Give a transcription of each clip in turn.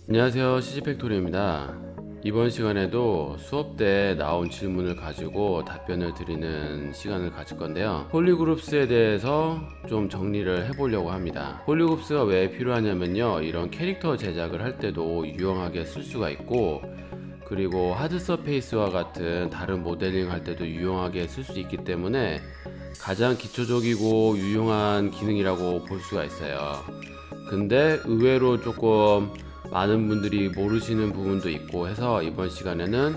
안녕하세요, CG팩토리입니다. 이번 시간에도 수업 때 나온 질문을 가지고 답변을 드리는 시간을 가질 건데요. 폴리그룹스에 대해서 좀 정리를 해보려고 합니다. 폴리그룹스가 왜 필요하냐면요, 이런 캐릭터 제작을 할 때도 유용하게 쓸 수가 있고, 그리고 하드 서페이스와 같은 다른 모델링 할 때도 유용하게 쓸 수 있기 때문에 가장 기초적이고 유용한 기능이라고 볼 수가 있어요. 근데 의외로 조금 많은 분들이 모르시는 부분도 있고 해서 이번 시간에는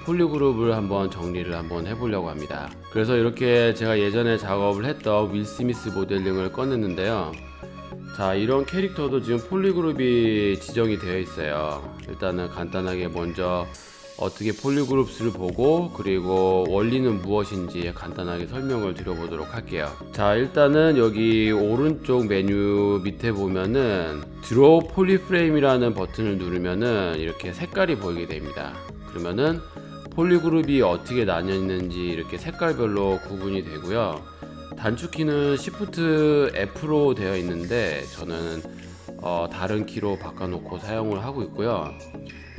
폴리그룹을 한번 정리를 한번 해보려고 합니다. 그래서 이렇게 제가 예전에 작업을 했던 윌 스미스 모델링을 꺼냈는데요. 자, 이런 캐릭터도 지금 폴리그룹이 지정이 되어 있어요. 일단은 간단하게 먼저 어떻게 폴리그룹스를 보고, 그리고 원리는 무엇인지 간단하게 설명을 드려보도록 할게요. 자, 일단은 여기 오른쪽 메뉴 밑에 보면은 드로우 폴리프레임이라는 버튼을 누르면은 이렇게 색깔이 보이게 됩니다. 그러면은 폴리그룹이 어떻게 나뉘어 있는지 이렇게 색깔별로 구분이 되고요. 단축키는 Shift F로 되어 있는데 저는 다른 키로 바꿔놓고 사용을 하고 있고요.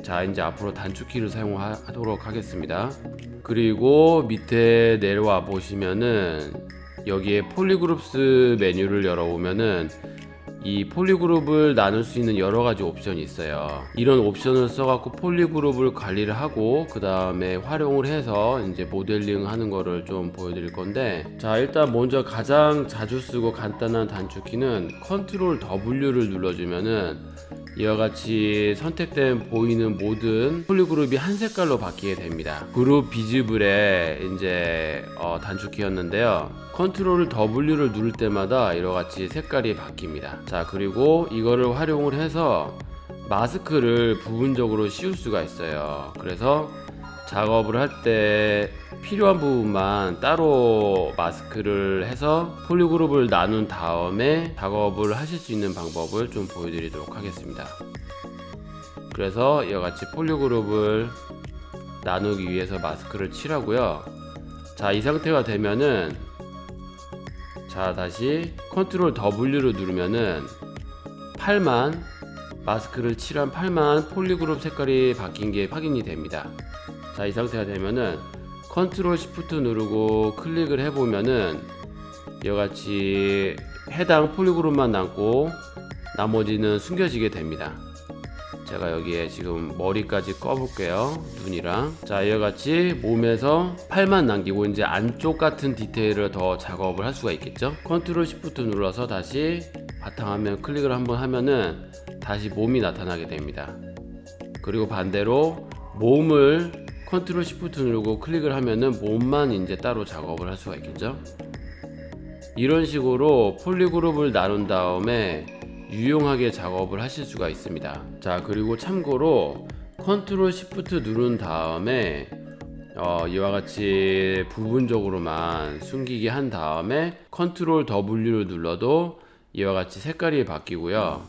자, 이제 앞으로 단축키를 사용하도록 하겠습니다. 그리고 밑에 내려와 보시면은 여기에 폴리그룹스 메뉴를 열어보면은 이 폴리그룹을 나눌 수 있는 여러 가지 옵션이 있어요. 이런 옵션을 써갖고 폴리그룹을 관리를 하고 그 다음에 활용을 해서 이제 모델링 하는 거를 좀 보여드릴 건데, 자, 일단 먼저 가장 자주 쓰고 간단한 단축키는 컨트롤 W를 눌러주면은 이와 같이 선택된 보이는 모든 폴리그룹이 한 색깔로 바뀌게 됩니다. 그룹 비지블의 이제 단축키였는데요. 컨트롤 W를 누를 때마다 이와 같이 색깔이 바뀝니다. 자, 그리고 이거를 활용을 해서 마스크를 부분적으로 씌울 수가 있어요. 그래서 작업을 할 때 필요한 부분만 따로 마스크를 해서 폴리그룹을 나눈 다음에 작업을 하실 수 있는 방법을 좀 보여드리도록 하겠습니다. 그래서 이와 같이 폴리그룹을 나누기 위해서 마스크를 칠하고요. 자, 이 상태가 되면은, 자, 다시 컨트롤 W를 누르면은 팔만, 마스크를 칠한 팔만 폴리그룹 색깔이 바뀐 게 확인이 됩니다. 자, 이 상태가 되면은 컨트롤 Shift 누르고 클릭을 해보면은 이와 같이 해당 폴리그룹만 남고 나머지는 숨겨지게 됩니다. 제가 여기에 지금 머리까지 꺼볼게요. 눈이랑. 자, 이와 같이 몸에서 팔만 남기고 이제 안쪽 같은 디테일을 더 작업을 할 수가 있겠죠. 컨트롤 Shift 눌러서 다시 바탕화면 클릭을 한번 하면은 다시 몸이 나타나게 됩니다. 그리고 반대로 몸을 컨트롤 Shift 누르고 클릭을 하면은 몸만 이제 따로 작업을 할 수가 있겠죠. 이런 식으로 폴리그룹을 나눈 다음에 유용하게 작업을 하실 수가 있습니다. 자, 그리고 참고로 컨트롤 Shift 누른 다음에 이와 같이 부분적으로만 숨기게 한 다음에 컨트롤 W를 눌러도 이와 같이 색깔이 바뀌고요.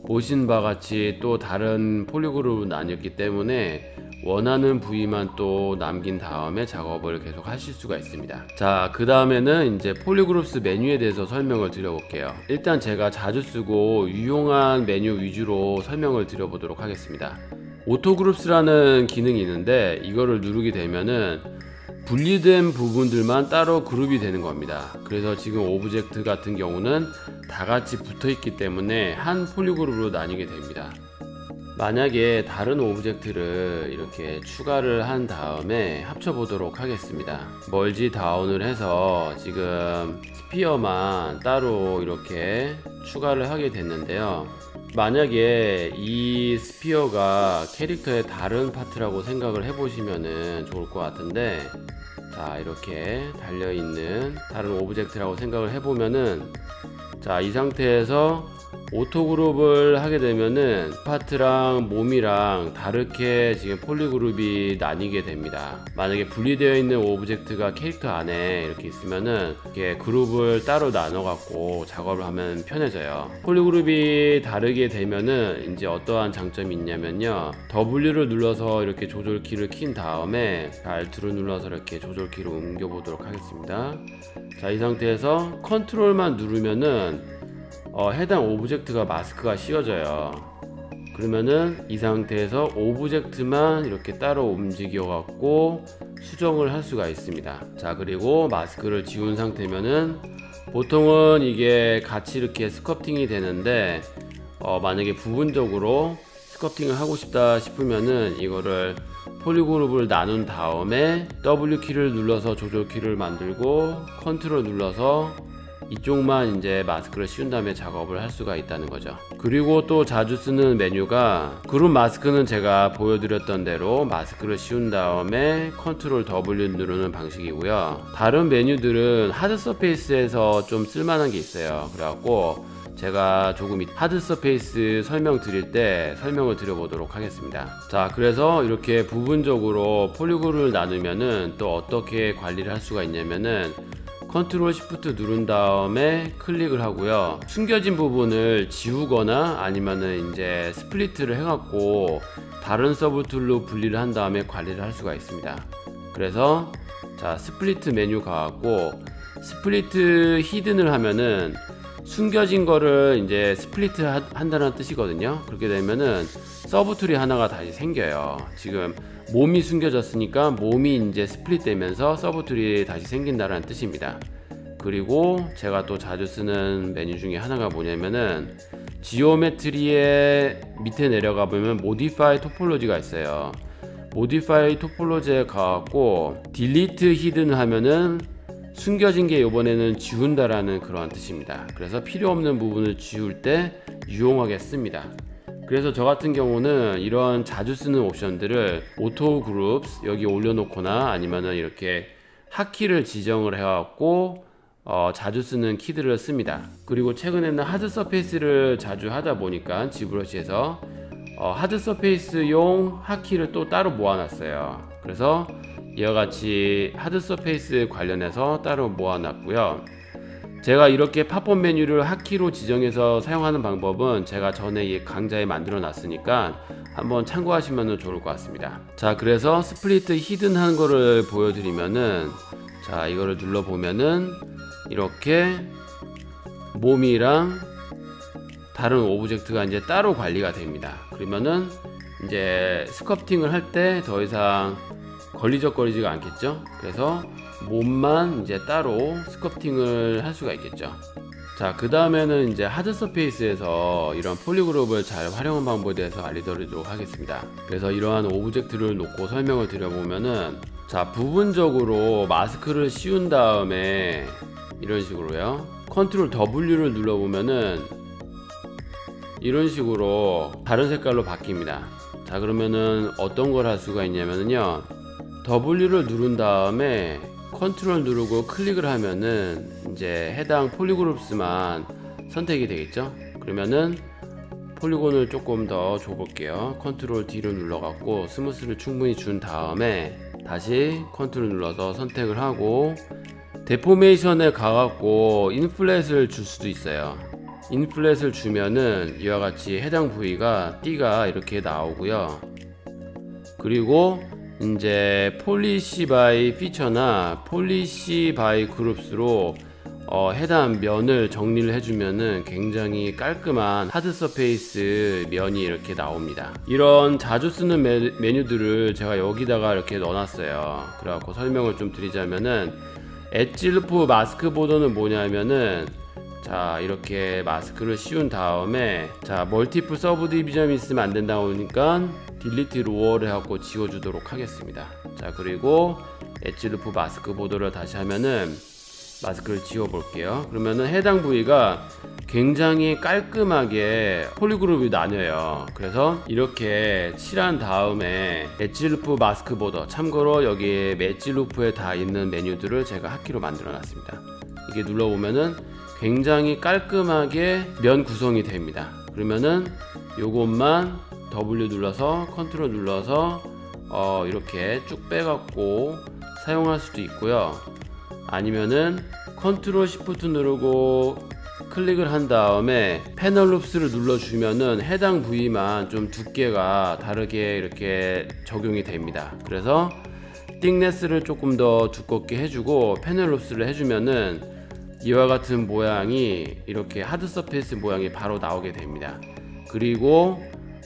보신 바와 같이 또 다른 폴리그룹으로 나뉘었기 때문에 원하는 부위만 또 남긴 다음에 작업을 계속 하실 수가 있습니다. 자, 그 다음에는 이제 폴리그룹스 메뉴에 대해서 설명을 드려볼게요. 일단 제가 자주 쓰고 유용한 메뉴 위주로 설명을 드려보도록 하겠습니다. 오토그룹스라는 기능이 있는데 이거를 누르게 되면은 분리된 부분들만 따로 그룹이 되는 겁니다. 그래서 지금 오브젝트 같은 경우는 다 같이 붙어 있기 때문에 한 폴리그룹으로 나뉘게 됩니다. 만약에 다른 오브젝트를 이렇게 추가를 한 다음에 합쳐보도록 하겠습니다. 멀지 다운을 해서 지금 스피어만 따로 이렇게 추가를 하게 됐는데요. 만약에 이 스피어가 캐릭터의 다른 파트라고 생각을 해보시면 좋을 것 같은데, 자, 이렇게 달려있는 다른 오브젝트라고 생각을 해보면은, 자, 이 상태에서 오토 그룹을 하게 되면은 파트랑 몸이랑 다르게 지금 폴리그룹이 나뉘게 됩니다. 만약에 분리되어 있는 오브젝트가 캐릭터 안에 이렇게 있으면은 이렇게 그룹을 따로 나눠 갖고 작업을 하면 편해져요. 폴리그룹이 다르게 되면은 이제 어떠한 장점이 있냐면요, W를 눌러서 이렇게 조절키를 킨 다음에 Alt를 눌러서 이렇게 조절키를 옮겨 보도록 하겠습니다. 자, 이 상태에서 컨트롤만 누르면은 해당 오브젝트가 마스크가 씌워져요. 그러면은 이 상태에서 오브젝트만 이렇게 따로 움직여 갖고 수정을 할 수가 있습니다. 자, 그리고 마스크를 지운 상태면은 보통은 이게 같이 이렇게 스커팅이 되는데 만약에 부분적으로 스커팅을 하고 싶다 싶으면은 이거를 폴리그룹을 나눈 다음에 W 키를 눌러서 조절 키를 만들고 컨트롤 눌러서 이쪽만 이제 마스크를 씌운 다음에 작업을 할 수가 있다는 거죠. 그리고 또 자주 쓰는 메뉴가 그룹 마스크는 제가 보여드렸던 대로 마스크를 씌운 다음에 컨트롤 W 누르는 방식이고요. 다른 메뉴들은 하드 서페이스에서 좀 쓸만한 게 있어요. 그래갖고 제가 조금 하드 서페이스 설명 드릴 때 설명을 드려보도록 하겠습니다. 자, 그래서 이렇게 부분적으로 폴리곤을 나누면은 또 어떻게 관리를 할 수가 있냐면은 컨트롤 시프트 누른 다음에 클릭을 하고요. 숨겨진 부분을 지우거나 아니면은 이제 스플리트를 해갖고 다른 서브 툴로 분리를 한 다음에 관리를 할 수가 있습니다. 그래서 자, 스플리트 메뉴 가갖고 스플리트 히든을 하면은 숨겨진 거를 이제 스플리트 한다는 뜻이거든요. 그렇게 되면은 서브 툴이 하나가 다시 생겨요. 지금 몸이 숨겨졌으니까 몸이 이제 스플릿 되면서 서브 툴이 다시 생긴다는 뜻입니다. 그리고 제가 또 자주 쓰는 메뉴 중에 하나가 뭐냐면은 지오메트리의 밑에 내려가 보면 모디파이 토폴로지가 있어요. 모디파이 토폴로지에 가갖고 딜리트 히든 하면은 숨겨진 게 이번에는 지운다라는 그런 뜻입니다. 그래서 필요 없는 부분을 지울 때 유용하게 씁니다. 그래서 저 같은 경우는 이런 자주 쓰는 옵션들을 오토 그룹 여기 올려놓거나 아니면은 이렇게 핫키를 지정을 해갖고 자주 쓰는 키들을 씁니다. 그리고 최근에는 하드 서페이스를 자주 하다 보니까 지브러시에서 하드 서페이스용 핫키를 또 따로 모아놨어요. 그래서 이와 같이 하드 서페이스 관련해서 따로 모아놨고요. 제가 이렇게 팝업 메뉴를 핫키로 지정해서 사용하는 방법은 제가 전에 강좌에 만들어 놨으니까 한번 참고하시면 좋을 것 같습니다. 자, 그래서 스플리트 히든 하는 거를 보여드리면은 자, 이거를 눌러보면은 이렇게 몸이랑 다른 오브젝트가 이제 따로 관리가 됩니다. 그러면은 이제 스커팅을 할 때 더 이상 걸리적거리지가 않겠죠. 그래서 몸만 이제 따로 스커팅을 할 수가 있겠죠. 자, 그 다음에는 이제 하드 서페이스에서 이런 폴리그룹을 잘 활용하는 방법에 대해서 알려드리도록 하겠습니다. 그래서 이러한 오브젝트를 놓고 설명을 드려보면은 자, 부분적으로 마스크를 씌운 다음에 이런 식으로요. 컨트롤 W를 눌러보면은 이런 식으로 다른 색깔로 바뀝니다. 자, 그러면은 어떤 걸 할 수가 있냐면요. W를 누른 다음에 컨트롤 누르고 클릭을 하면은 이제 해당 폴리그룹스만 선택이 되겠죠. 그러면은 폴리곤을 조금 더 줘볼게요. 컨트롤 D를 눌러갖고 스무스를 충분히 준 다음에 다시 컨트롤 눌러서 선택을 하고 데포메이션에 가갖고 인플렛을 줄 수도 있어요. 인플렛을 주면은 이와 같이 해당 부위가 띠가 이렇게 나오고요. 그리고 이제 폴리시 바이 피처나 폴리시 바이 그룹스로 해당 면을 정리를 해주면은 굉장히 깔끔한 하드 서페이스 면이 이렇게 나옵니다. 이런 자주 쓰는 메뉴들을 제가 여기다가 이렇게 넣어놨어요. 그래갖고 설명을 좀 드리자면은 엣지 루프 마스크 보더는 뭐냐면은 자, 이렇게 마스크를 씌운 다음에 자, 멀티플 서브 디비전이 있으면 안 된다고 하니까 딜리트 로어를 해갖고 지워주도록 하겠습니다. 자, 그리고 엣지 루프 마스크 보더를 다시 하면은 마스크를 지워 볼게요. 그러면은 해당 부위가 굉장히 깔끔하게 폴리그룹이 나뉘어요. 그래서 이렇게 칠한 다음에 엣지 루프 마스크 보더, 참고로 여기 엣지 루프에 다 있는 메뉴들을 제가 핫키로 만들어 놨습니다. 이게 눌러보면은 굉장히 깔끔하게 면 구성이 됩니다. 그러면은 요것만 W 눌러서 컨트롤 눌러서 이렇게 쭉 빼갖고 사용할 수도 있고요. 아니면은 컨트롤 시프트 누르고 클릭을 한 다음에 패널 룹스를 눌러주면은 해당 부위만 좀 두께가 다르게 이렇게 적용이 됩니다. 그래서 띵네스를 조금 더 두껍게 해주고 패널 룹스를 해주면은 이와 같은 모양이 이렇게 하드 서페이스 모양이 바로 나오게 됩니다. 그리고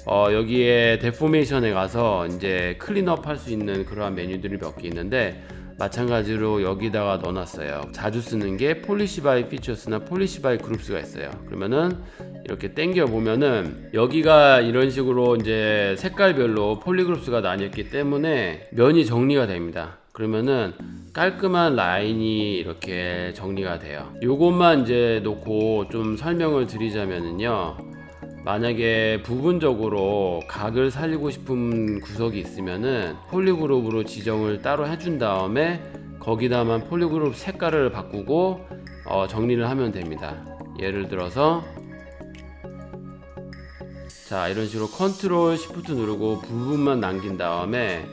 여기에 데포메이션에 가서 이제 클린업 할 수 있는 그러한 메뉴들이 몇 개 있는데, 마찬가지로 여기다가 넣어놨어요. 자주 쓰는 게 폴리시 바이 피처스나 폴리시 바이 그룹스가 있어요. 그러면은 이렇게 당겨 보면은 여기가 이런 식으로 이제 색깔별로 폴리그룹스가 나뉘었기 때문에 면이 정리가 됩니다. 그러면은 깔끔한 라인이 이렇게 정리가 돼요. 요것만 이제 놓고 좀 설명을 드리자면은요, 만약에 부분적으로 각을 살리고 싶은 구석이 있으면은 폴리그룹으로 지정을 따로 해준 다음에 거기다만 폴리그룹 색깔을 바꾸고 정리를 하면 됩니다. 예를 들어서 자, 이런 식으로 컨트롤 시프트 누르고 부분만 남긴 다음에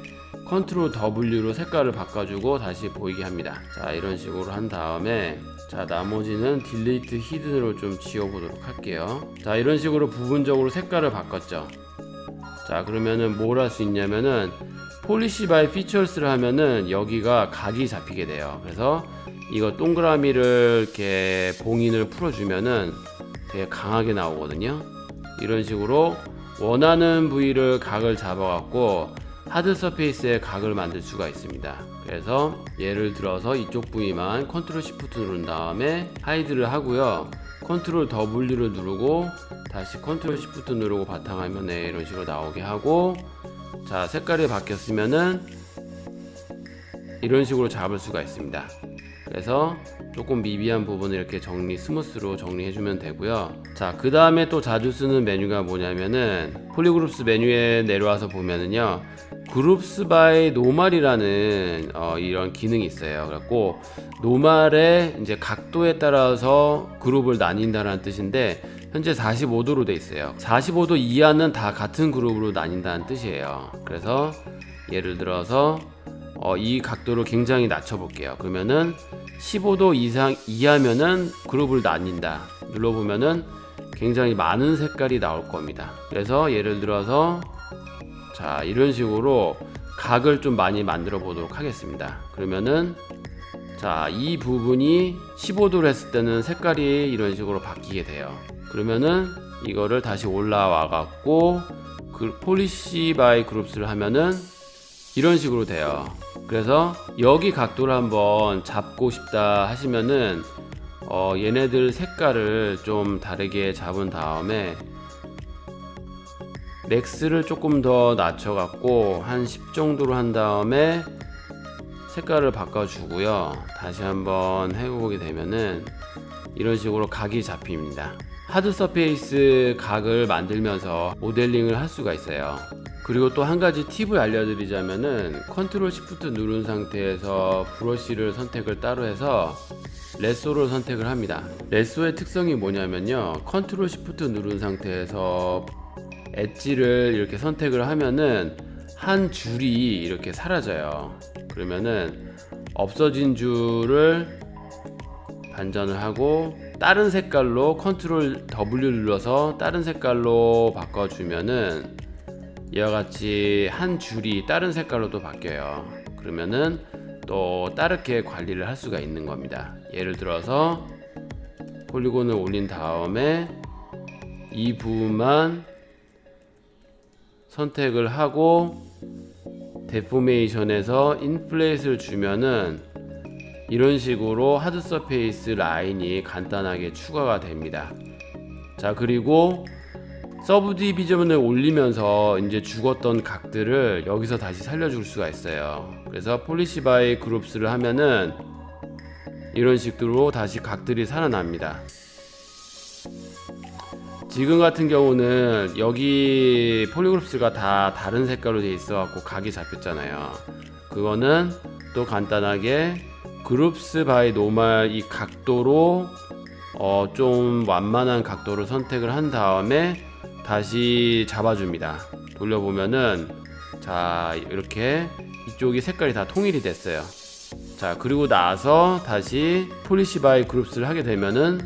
컨트롤 W로 색깔을 바꿔주고 다시 보이게 합니다. 자, 이런 식으로 한 다음에 자, 나머지는 딜리트 히든으로 좀 지워보도록 할게요. 자, 이런 식으로 부분적으로 색깔을 바꿨죠. 자, 그러면은 뭘 할 수 있냐면은 폴리시 바이 피처스를 하면은 여기가 각이 잡히게 돼요. 그래서 이거 동그라미를 이렇게 봉인을 풀어주면은 되게 강하게 나오거든요. 이런 식으로 원하는 부위를 각을 잡아갖고 하드 서페이스에 각을 만들 수가 있습니다. 그래서 예를 들어서 이쪽 부위만 컨트롤 시프트 누른 다음에 하이드를 하고요. 컨트롤 W를 누르고 다시 컨트롤 시프트 누르고 바탕화면에 이런 식으로 나오게 하고, 자, 색깔이 바뀌었으면은 이런 식으로 잡을 수가 있습니다. 그래서 조금 미비한 부분을 이렇게 스무스로 정리해주면 되고요. 자, 그 다음에 또 자주 쓰는 메뉴가 뭐냐면은 폴리그룹스 메뉴에 내려와서 보면은요, 그룹스 바이 노멀이라는 이런 기능이 있어요. 그래갖고 노멀의 이제 각도에 따라서 그룹을 나뉜다는 뜻인데, 현재 45도로 돼 있어요. 45도 이하는 다 같은 그룹으로 나뉜다는 뜻이에요. 그래서 예를 들어서 이 각도를 굉장히 낮춰 볼게요. 그러면은 15도 이하면은 그룹을 나뉜다 눌러보면은 굉장히 많은 색깔이 나올 겁니다. 그래서 예를 들어서 자, 이런 식으로 각을 좀 많이 만들어 보도록 하겠습니다. 그러면은 자, 이 부분이 15도를 했을 때는 색깔이 이런 식으로 바뀌게 돼요. 그러면은 이거를 다시 올라와 갖고 그 폴리시 바이 그룹스를 하면은 이런 식으로 돼요. 그래서 여기 각도를 한번 잡고 싶다 하시면은 얘네들 색깔을 좀 다르게 잡은 다음에 맥스를 조금 더 낮춰 갖고 한 10 정도로 한 다음에 색깔을 바꿔 주고요. 다시 한번 해보게 되면은 이런 식으로 각이 잡힙니다. 하드 서페이스 각을 만들면서 모델링을 할 수가 있어요. 그리고 또 한 가지 팁을 알려드리자면은 컨트롤 시프트 누른 상태에서 브러쉬를 선택을 따로 해서 레소를 선택을 합니다. 레소의 특성이 뭐냐면요, 컨트롤 시프트 누른 상태에서 엣지를 이렇게 선택을 하면은 한 줄이 이렇게 사라져요. 그러면은 없어진 줄을 반전을 하고 다른 색깔로 컨트롤 W 눌러서 다른 색깔로 바꿔주면은 이와 같이 한 줄이 다른 색깔로 또 바뀌어요. 그러면은 또 다르게 관리를 할 수가 있는 겁니다. 예를 들어서 폴리곤을 올린 다음에 이 부분만 선택을 하고 데포메이션에서 인플레이트를 주면은 이런 식으로 하드 서페이스 라인이 간단하게 추가가 됩니다. 자, 그리고 서브 디비전을 올리면서 이제 죽었던 각들을 여기서 다시 살려줄 수가 있어요. 그래서 폴리시 바이 그룹스를 하면은 이런 식으로 다시 각들이 살아납니다. 지금 같은 경우는 여기 폴리그룹스가 다 다른 색깔로 되어 있어 갖고 각이 잡혔잖아요. 그거는 또 간단하게 그룹스 바이 노멀 이 각도로 좀 완만한 각도를 선택을 한 다음에 다시 잡아줍니다. 돌려보면은 자, 이렇게 이쪽이 색깔이 다 통일이 됐어요. 자, 그리고 나서 다시 폴리시 바이 그룹스를 하게 되면은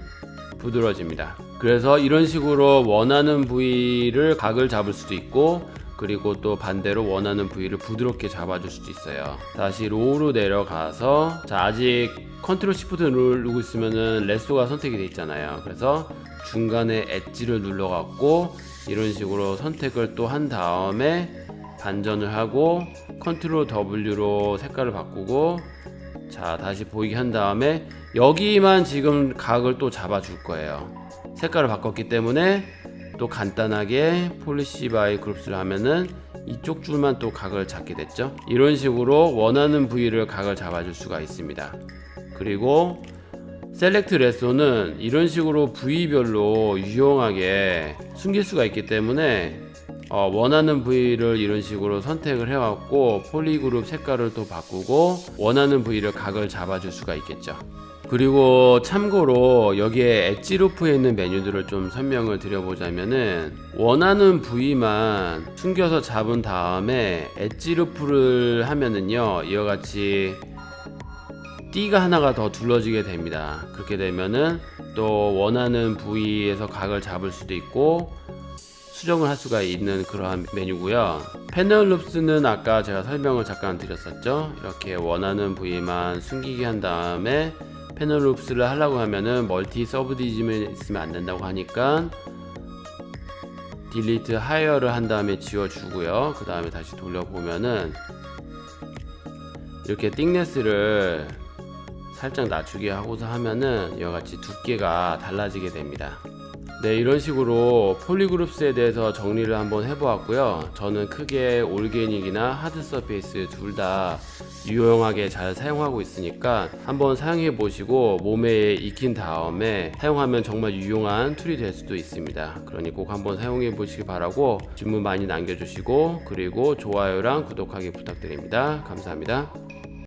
부드러워집니다. 그래서 이런 식으로 원하는 부위를 각을 잡을 수도 있고, 그리고 또 반대로 원하는 부위를 부드럽게 잡아줄 수도 있어요. 다시 로우로 내려가서 자, 아직 컨트롤 시프트 누르고 있으면은 레소가 선택이 돼 있잖아요. 그래서 중간에 엣지를 눌러 갖고 이런 식으로 선택을 또 한 다음에 반전을 하고 컨트롤 W로 색깔을 바꾸고, 자 다시 보이게 한 다음에 여기만 지금 각을 또 잡아 줄 거예요. 색깔을 바꿨기 때문에 또 간단하게 폴리시 바이 그룹스를 하면은 이쪽 줄만 또 각을 잡게 됐죠. 이런 식으로 원하는 부위를 각을 잡아줄 수가 있습니다. 그리고 셀렉트 레소는 이런 식으로 부위별로 유용하게 숨길 수가 있기 때문에 원하는 부위를 이런 식으로 선택을 해왔고 폴리그룹 색깔을 또 바꾸고 원하는 부위를 각을 잡아줄 수가 있겠죠. 그리고 참고로 여기에 엣지 루프에 있는 메뉴들을 좀 설명을 드려보자면은, 원하는 부위만 숨겨서 잡은 다음에 엣지 루프를 하면은요 이와 같이 띠가 하나가 더 둘러지게 됩니다. 그렇게 되면은 또 원하는 부위에서 각을 잡을 수도 있고 수정을 할 수가 있는 그러한 메뉴고요. 패널 룹스는 아까 제가 설명을 잠깐 드렸었죠. 이렇게 원하는 부위만 숨기게 한 다음에 패널 룹스를 하려고 하면은 멀티 서브디즘이 있으면 안 된다고 하니까 딜리트 하이어를 한 다음에 지워주고요. 그 다음에 다시 돌려보면은 이렇게 띵네스를 살짝 낮추게 하고서 하면은 이와같이 두께가 달라지게 됩니다. 네, 이런 식으로 폴리그룹스에 대해서 정리를 한번 해보았고요. 저는 크게 올게닉이나 하드 서페이스 둘 다 유용하게 잘 사용하고 있으니까 한번 사용해 보시고 몸에 익힌 다음에 사용하면 정말 유용한 툴이 될 수도 있습니다. 그러니 꼭 한번 사용해 보시기 바라고, 질문 많이 남겨주시고 그리고 좋아요랑 구독하기 부탁드립니다. 감사합니다.